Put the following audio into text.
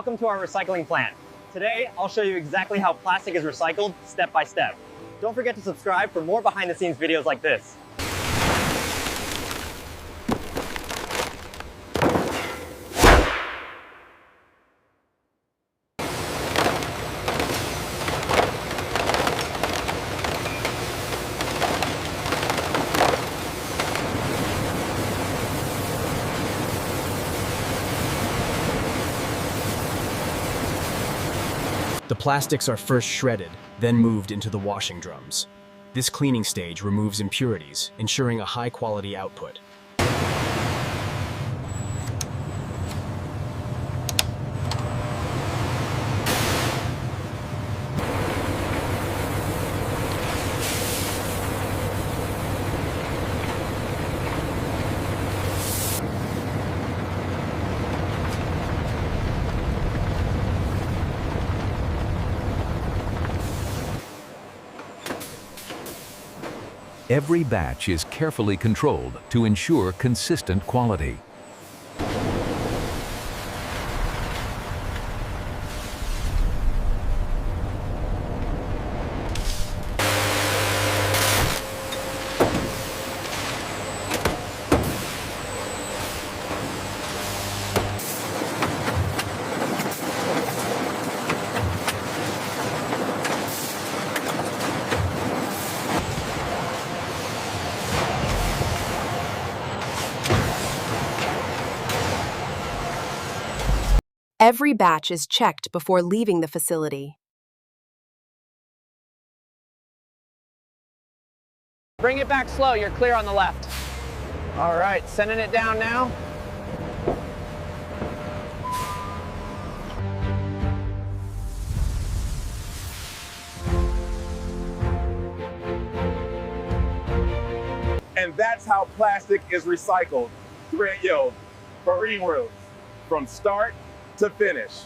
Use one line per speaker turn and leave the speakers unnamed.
Welcome to our recycling plant. Today, I'll show you exactly how plastic is recycled step by step. Don't forget to subscribe for more behind the scenes videos like this.
The plastics are first shredded, then moved into the washing drums. This cleaning stage removes impurities, ensuring a high-quality output.
Every batch is carefully controlled to ensure consistent quality.
Every batch is checked before leaving the facility.
Bring it back slow, you're clear on the left. All right, sending it down now.
And that's how plastic is recycled. Yo, Marine World, from start to finish.